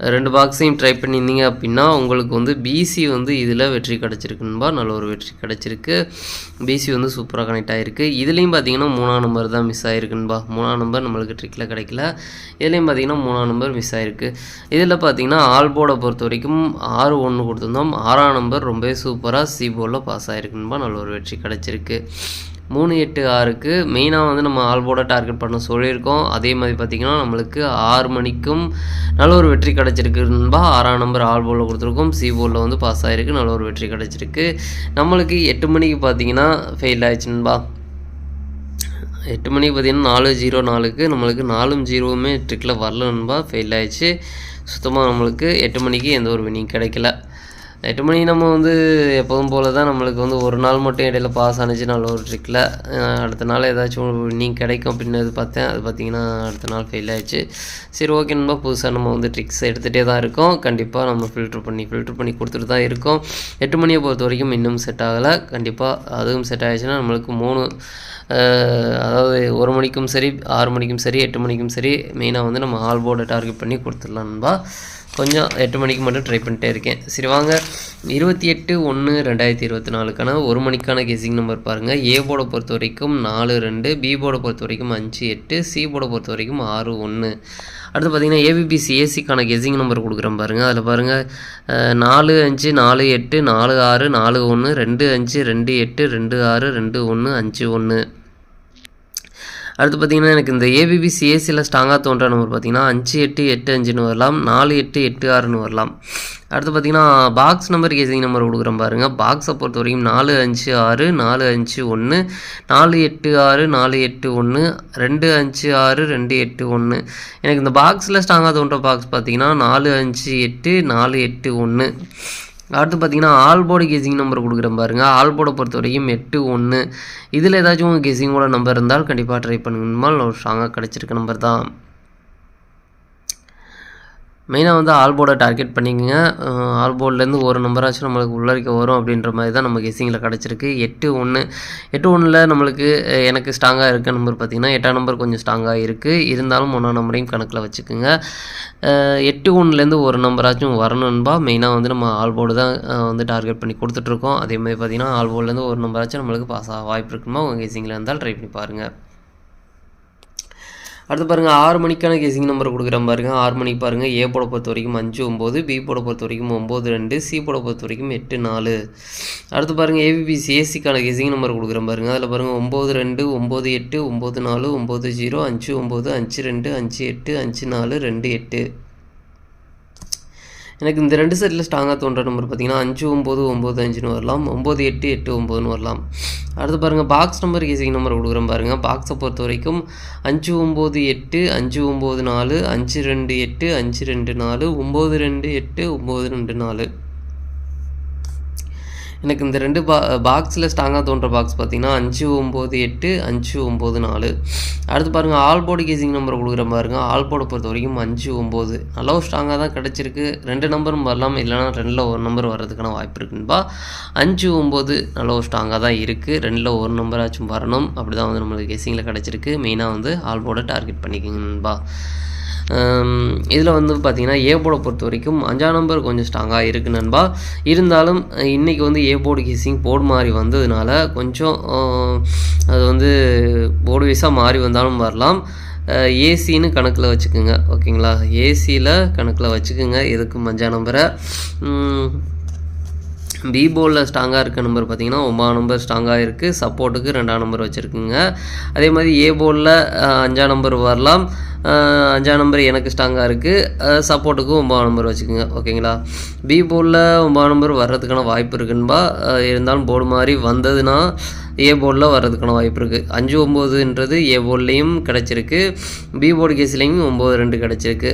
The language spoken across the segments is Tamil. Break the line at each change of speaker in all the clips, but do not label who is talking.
2 பாக்ஸையும் ட்ரை பண்ணியிருந்தீங்க அப்படின்னா உங்களுக்கு வந்து பிசி வந்து இதில் வெற்றி கிடச்சிருக்குன்பா. நல்ல ஒரு வெற்றி கிடச்சிருக்கு. பிசி வந்து சூப்பராக கனெக்ட் ஆகிருக்கு. இதுலேயும் பார்த்தீங்கன்னா 3ஆம் நம்பர் தான் மிஸ் ஆகிருக்குன்பா. 3ஆம் நம்பர் நம்மளுக்கு ட்ரிக்கில் கிடைக்கல. இதுலேயும் பார்த்தீங்கன்னா 3ஆம் நம்பர் மிஸ் ஆகிருக்கு. இதில் பார்த்தீங்கன்னா ஆல் போர்டை பொறுத்த வரைக்கும் 6-1 கொடுத்துருந்தோம். 6ஆம் நம்பர் ரொம்பவே சூப்பராக சி போர்டில் பாஸ் ஆகிருக்குன்பா. நல்ல ஒரு வெற்றி கிடச்சிருக்கு. 3-8-6க்கு மெயினாக வந்து நம்ம ஆல் போர்டை டார்கெட் பண்ண சொல்லியிருக்கோம். அதே மாதிரி பார்த்திங்கன்னா நம்மளுக்கு 6 மணிக்கும் நல்ல ஒரு வெற்றி கிடச்சிருக்குன்பா. 6ஆம் நம்பர் ஆல் போர்டில் கொடுத்துருக்கோம். சி போர்டில் வந்து பாஸ் ஆகிருக்கு. நல்ல ஒரு வெற்றி கிடச்சிருக்கு. நம்மளுக்கு 8 மணிக்கு பார்த்திங்கன்னா ஃபெயில் ஆயிடுச்சுன்பா. 8 மணிக்கு பார்த்திங்கன்னா 4-0-4க்கு நம்மளுக்கு 4-0வுமே ட்ரிக்கில் வரலன்பா. ஃபெயில் ஆயிடுச்சு. சுத்தமாக நம்மளுக்கு 8 மணிக்கு எந்த ஒரு வினிங் கிடைக்கல. 8 மணி நம்ம வந்து எப்போதும் போல் தான் நம்மளுக்கு வந்து ஒரு நாள் மட்டும் இடையில பாஸ் ஆனிச்சு நல்ல ஒரு ட்ரிக்கில். அடுத்த நாள் ஏதாச்சும் வின்னிங் கிடைக்கும் அப்படின்னு பார்த்தேன். அது பார்த்திங்கன்னா அடுத்த நாள் ஃபெயில் ஆகிடுச்சு. சரி ஓகே நண்பா, புதுசாக நம்ம வந்து ட்ரிக்ஸ் எடுத்துகிட்டே தான் இருக்கோம். கண்டிப்பாக நம்ம ஃபில்ட்ரு பண்ணி கொடுத்துட்டு தான் இருக்கோம். 8 மணியை பொறுத்த வரைக்கும் இன்னும் செட் ஆகலை. கண்டிப்பாக அதுவும் செட் ஆகிடுச்சுன்னா நம்மளுக்கு 3 அதாவது 1 மணிக்கும் சரி 6 மணிக்கும் சரி 8 மணிக்கும் சரி மெயினாக வந்து நம்ம ஆல் போர்டை டார்கெட் பண்ணி கொடுத்துடலாம் நண்பா. கொஞ்சம் 8 மணிக்கு மட்டும் ட்ரை பண்ணிட்டே இருக்கேன். சரி வாங்க, 28/1/2024க்கான 1 மணிக்கான கெஸிங் நம்பர் பாருங்கள். ஏ போர்டை பொறுத்த வரைக்கும் 4-2, பி போர்டை பொறுத்த வரைக்கும் 5-8, சி போர்டை பொறுத்த வரைக்கும் 6-1. அடுத்து பார்த்திங்கன்னா ஏபிபிசி ஏசிக்கான கெஸிங் நம்பர் கொடுக்குறேன் பாருங்கள். அதில் பாருங்கள் 4-5, 4-8, 4-6, 4-1, 2-5, 2-8, 2-6, 2-1, 5-1. அடுத்து பார்த்திங்கன்னா எனக்கு இந்த ஏபிபிசி ஏசியில் ஸ்ட்ராங்காக தோன்ற நம்பர் பார்த்திங்கன்னா 5-8-8-5ன்னு வரலாம், 4-8-8-6ன்னு வரலாம். அடுத்து பார்த்திங்கன்னா பாக்ஸ் நம்பர் கெஸிங் நம்பர் கொடுக்குறேன் பாருங்கள். பாக்ஸை பொறுத்த வரைக்கும் 4-5-6, 4-5-1, 4-8-6, 4-8-1, 2-5-6, 2-8-1. எனக்கு இந்த பாக்ஸில் ஸ்ட்ராங்காக தோன்ற பாக்ஸ் பார்த்திங்கன்னா 4-5-8, 4-8-1. அடுத்து பார்த்திங்கன்னா ஆல் போர்டு கெஸிங் நம்பர் கொடுக்குறேன் பாருங்கள். ஆல் போர்டை பொறுத்த வரைக்கும் 8-1. இதில் ஏதாச்சும் உங்கள் கெஸிங்கோட நம்பர் இருந்தால் கண்டிப்பாக ட்ரை பண்ணுங்கம்மா. ஒரு ஸ்ட்ராங்காக கிடச்சிருக்க நம்பர் தான். மெயினாக வந்து ஆல் போர்டை டார்கெட் பண்ணிக்கோங்க. ஆல் போர்ட்லேருந்து ஒரு நம்பராச்சும் நம்மளுக்கு உள்ளரிக்க வரும் அப்படின்ற மாதிரி தான் நம்ம கெஸிங்கில் கிடச்சிருக்கு. 8-1 நம்மளுக்கு எனக்கு ஸ்ட்ராங்காக இருக்க நம்பர் பார்த்திங்கன்னா 8ஆம் நம்பர் கொஞ்சம் ஸ்ட்ராங்காக இருக்குது. இருந்தாலும் 1ஆம் நம்பரையும் கணக்கில் வச்சுக்கோங்க. 8-1லேருந்து ஒரு நம்பராச்சும் வரணும்பா. மெயினாக வந்து நம்ம ஆல் போர்டு தான் வந்து டார்கெட் பண்ணி கொடுத்துட்ருக்கோம். அதேமாதிரி பார்த்திங்கன்னா ஆல் போர்ட்லேருந்து ஒரு நம்பராச்சும் நம்மளுக்கு பாஸ் ஆக வாய்ப்பு இருக்குமா. உங்கள் கெஸிங்கில் இருந்தால் ட்ரை பண்ணி பாருங்கள். அடுத்து பாருங்கள் 6 மணிக்கான கெஸிங் நம்பர் கொடுக்குறேன் பாருங்கள். 6 மணிக்கு பாருங்கள். ஏ போட பொறுத்த வரைக்கும் 5-9, பி போட பொறுத்த வரைக்கும் 9-2, சி போட பொறுத்த வரைக்கும் 8-4. அடுத்து பாருங்கள் ஏபிபிசி ஏசிக்கான கெஸிங் நம்பர் கொடுக்குறேன் பாருங்கள். அதில் பாருங்கள் 9-2, 9-8, 9-4, 9-0, 5-9, 5-2, 5-8, 5-4, 2-8. எனக்கு இந்த 2 செட்டில் ஸ்ட்ராங்காக தோன்ற நம்பர் பார்த்திங்கன்னா 5-9-9-5ன்னு வரலாம், 9-8-8-9ன்னு வரலாம். அடுத்து பாருங்கள் பாக்ஸ் நம்பர் கெஸிங் நம்பர் கொடுக்குறேன் பாருங்கள். பாக்ஸை பொறுத்த வரைக்கும் 5-9-8, 5-9-4, 5-2-8, 5-2-4, 9-2-8, 9-2-4. எனக்கு இந்த 2 பாக்ஸில் ஸ்ட்ராங்காக தோன்ற பாக்ஸ் பார்த்திங்கன்னா 5-9-8, 5-9-4. அடுத்து பாருங்கள் ஆல் போர்டு கெஸிங் நம்பர் கொடுக்குற பாருங்கள். ஆல் போர்டை பொறுத்த வரைக்கும் 5-9 நல்லா ஸ்ட்ராங்காக தான் கிடச்சிருக்கு. 2 நம்பரும் வரலாம், இல்லைனா 2ல் ஒரு நம்பர் வர்றதுக்கான வாய்ப்பு இருக்குன்பா. 5-9 நல்லா ஸ்ட்ராங்காக தான் இருக்குது. 2ல் ஒரு நம்பராச்சும் வரணும். அப்படி தான் வந்து நம்மளுக்கு கெஸிங்கில் கிடச்சிருக்கு. மெயினாக வந்து ஆல் போர்டை டார்கெட் பண்ணிக்கணும்பா. இதில் வந்து பார்த்திங்கன்னா ஏ போர்டை பொறுத்த வரைக்கும் 5ஆம் நம்பர் கொஞ்சம் ஸ்ட்ராங்காக இருக்குது நண்பா. இருந்தாலும் இன்றைக்கி வந்து ஏ போர்டு கெஸிங் போர்டு மாறி வந்ததுனால கொஞ்சம் அது வந்து போர்டு வைஸாக மாறி வந்தாலும் வரலாம். ஏசின்னு கணக்கில் வச்சுக்கோங்க, ஓகேங்களா. ஏசியில் கணக்கில் வச்சுக்கோங்க எதுக்கும் 5ஆம் நம்பரை. பி போர்டில் ஸ்ட்ராங்காக இருக்க நம்பர் பார்த்திங்கன்னா 9ஆம் நம்பர் ஸ்ட்ராங்காக இருக்குது. சப்போர்ட்டுக்கு 2ஆம் நம்பர் வச்சுருக்குங்க. அதே மாதிரி ஏ போர்டில் 5ஆம் நம்பர் வரலாம். 5ஆம் நம்பர் எனக்கு ஸ்ட்ராங்காக இருக்குது. சப்போர்ட்டுக்கு 9ஆம் நம்பர் வச்சுக்கோங்க, ஓகேங்களா. பி போர்டில் 9ஆம் நம்பர் வர்றதுக்கான வாய்ப்பு இருக்குன்பா. இருந்தாலும் போர்டு மாதிரி வந்ததுன்னா ஏ போர்டில் வர்றதுக்கான வாய்ப்பு இருக்குது. 5-9ன்றது ஏ போர்ட்லேயும் கிடச்சிருக்கு, பி போர்டு கேஸ்லேயும் 9-2 கிடச்சிருக்கு.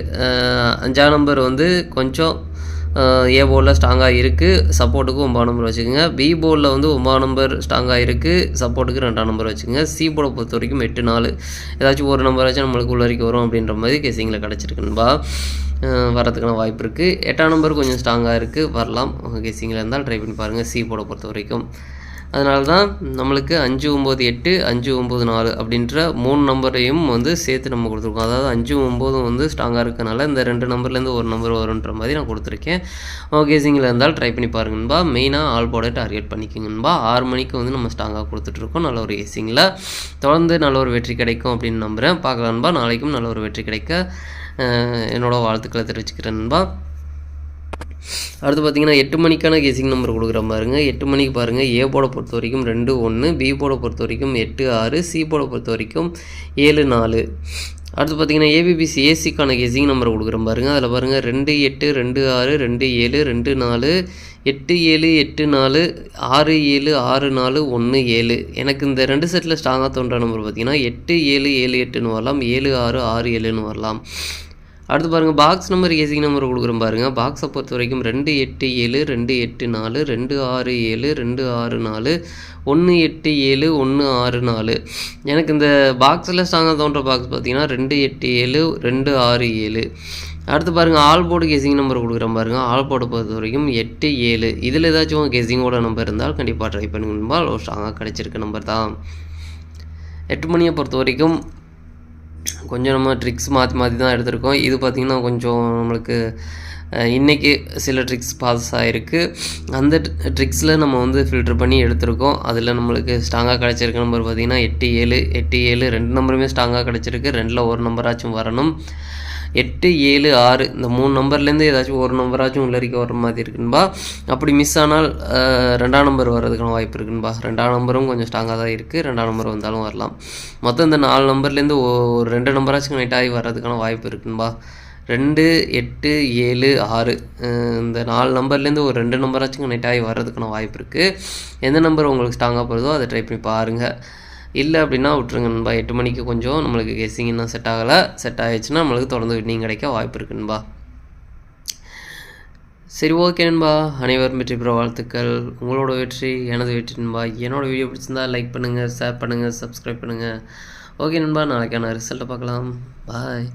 5ஆம் நம்பர் வந்து கொஞ்சம் ஏ போர்டில் ஸ்ட்ராங்காக இருக்குது. சப்போர்ட்டுக்கு 9ஆம் நம்பர் வச்சுக்கோங்க. பி போர்டில் வந்து 9ஆம் நம்பர் ஸ்ட்ராங்காக இருக்குது. சப்போர்ட்டுக்கு 2ஆம் நம்பர் வச்சுக்கோங்க. சி போர்டை பொறுத்த வரைக்கும் 8-4 ஏதாச்சும் ஒரு நம்பராச்சும் நம்மளுக்கு உள்ளரிக்க வரும் அப்படின்ற மாதிரி கெஸிங்கில் கிடச்சிருக்குன்பா. வரதுக்கான வாய்ப்பு இருக்குது. 8ஆம் நம்பர் கொஞ்சம் ஸ்ட்ராங்காக இருக்குது, வரலாம். உங்கள் கெஸிங்கில் இருந்தால் ட்ரை பண்ணி பாருங்கள். சி போர்டை பொறுத்த வரைக்கும் அதனால தான் நம்மளுக்கு 5, 9, 8, 5, 9, 4 அப்படின்ற 3 நம்பரையும் வந்து சேர்த்து நம்ம கொடுத்துருக்கோம். அதாவது 5, 9 வந்து ஸ்ட்ராங்காக இருக்கனால இந்த 2 நம்பர்லேருந்து ஒரு நம்பர் வரும்ன்ற மாதிரி நான் கொடுத்துருக்கேன். கெஸிங்கில் இருந்தால் ட்ரை பண்ணி பாருங்கன்பா. மெயினாக ஆல் போர்டை டார்கெட் பண்ணிக்கோங்கன்பா. 6 மணிக்கு வந்து நம்ம ஸ்ட்ராங்காக கொடுத்துட்ருக்கோம். நல்ல ஒரு கெஸிங்கில் தொடர்ந்து நல்ல ஒரு வெற்றி கிடைக்கும் அப்படின்னு நம்புகிறேன். பார்க்கலான்பா. நாளைக்கும் நல்ல ஒரு வெற்றி கிடைக்க என்னோடய வாழ்த்துக்களை தெரிவிச்சுக்கிறேன்பா. அடுத்து பார்த்தீங்கன்னா 8 மணிக்கான கெஸிங் நம்பர் கொடுக்குற பாருங்க. 8 மணிக்கு பாருங்கள். ஏ போர்டை பொறுத்த வரைக்கும் 2, 1, பி போர்டை பொறுத்த வரைக்கும் 8, 6, சி போர்டை பொறுத்த வரைக்கும் 7, 4. அடுத்து பார்த்தீங்கன்னா ஏபிபிசி ஏசிக்கான கெஸிங் நம்பர் கொடுக்குற பாருங்கள். அதில் பாருங்கள் 2, 8, 2, 6, 2, 7, 2, 4, 8, 7, 8, 4, 6, 7, 6, 4, 1, 7. எனக்கு இந்த 2 செட்டில் ஸ்ட்ராங்காக தோன்ற நம்பர் பார்த்தீங்கன்னா 8, 7, 7, 8ன்னு வரலாம், 7, 6, 6, 7ன்னு வரலாம். அடுத்து பாருங்கள் பாக்ஸ் நம்பர் கெஸிங் நம்பர் கொடுக்குறோம் பாருங்கள். பாக்ஸை பொறுத்த வரைக்கும் 2, 8, 7, 2, 8, 4, 2, 6, 7, 2, 6, 4, 1, 8, 7, 1, 6, 4. எனக்கு இந்த பாக்ஸில் ஸ்ட்ராங்காக தோன்ற பாக்ஸ் பார்த்தீங்கன்னா 2, 8, 7, 2, 6, 7. அடுத்து பாருங்கள் ஆல் போர்டு கெஸிங் நம்பர் கொடுக்குறேன் பாருங்கள். ஆல் போர்டை பொறுத்த வரைக்கும் 8, 7. இதில் ஏதாச்சும் கெஸிங்கோட நம்பர் இருந்தால் கண்டிப்பாக ட்ரை பண்ணுங்கன்பா. ஒரு ஸ்ட்ராங்காக கிடச்சிருக்க நம்பர் தான். 8 மணியை பொறுத்த வரைக்கும் கொஞ்சம் நம்ம ட்ரிக்ஸ் மாற்றி தான் எடுத்திருக்கோம். இது பார்த்திங்கன்னா கொஞ்சம் நம்மளுக்கு இன்றைக்கி சில ட்ரிக்ஸ் பாஸ் ஆகிருக்கு. அந்த ட்ரிக்ஸில் நம்ம வந்து ஃபில்ட்ரு பண்ணி எடுத்திருக்கோம். அதில் நம்மளுக்கு ஸ்ட்ராங்காக கிடச்சிருக்க நம்பர் பார்த்திங்கன்னா 8, 7, 8, 7 2 நம்பருமே ஸ்ட்ராங்காக கிடச்சிருக்கு. 2ல் ஒரு நம்பராச்சும் வரணும். 8, 7, 6 இந்த 3 நம்பர்லேருந்து ஏதாச்சும் ஒரு நம்பராச்சும் உள்ளரிக்க வர மாதிரி இருக்குன்பா. அப்படி மிஸ் ஆனால் 2ஆம் நம்பர் வர்றதுக்கான வாய்ப்பு இருக்குன்பா. 2ஆம் நம்பரும் கொஞ்சம் ஸ்ட்ராங்காக தான் இருக்குது. 2ஆம் நம்பர் வந்தாலும் வரலாம். மொத்தம் இந்த 4 நம்பர்லேருந்து ஒரு 2 நம்பராச்சும் கனெக்ட் ஆகி வர்றதுக்கான வாய்ப்பு இருக்குன்பா. 2, 8, 7, 6 இந்த 4 நம்பர்லேருந்து ஒரு 2 நம்பராச்சும் கனெக்ட் ஆகி வர்றதுக்கான வாய்ப்பு இருக்குது. எந்த நம்பர் உங்களுக்கு ஸ்ட்ராங்காக போகிறதோ அதை ட்ரை பண்ணி பாருங்கள். இல்லை அப்படின்னா விட்டுருங்க நண்பா. 8 மணிக்கு கொஞ்சம் நம்மளுக்கு கெஸிங் இன்னும் செட் ஆகலை. செட் ஆகிடுச்சுன்னா நம்மளுக்கு தொடர்ந்து வின்னிங் கிடைக்க வாய்ப்பு இருக்குன்பா. சரி, ஓகே நண்பா. அனைவரும் வெற்றி பெற வாழ்த்துக்கள். உங்களோட வெற்றி எனது வெற்றி நண்பா. என்னோடய வீடியோ பிடிச்சிருந்தா லைக் பண்ணுங்கள், ஷேர் பண்ணுங்கள், சப்ஸ்கிரைப் பண்ணுங்கள். ஓகே நண்பா, நாளைக்கான ரிசல்ட்டை பார்க்கலாம். பாய்.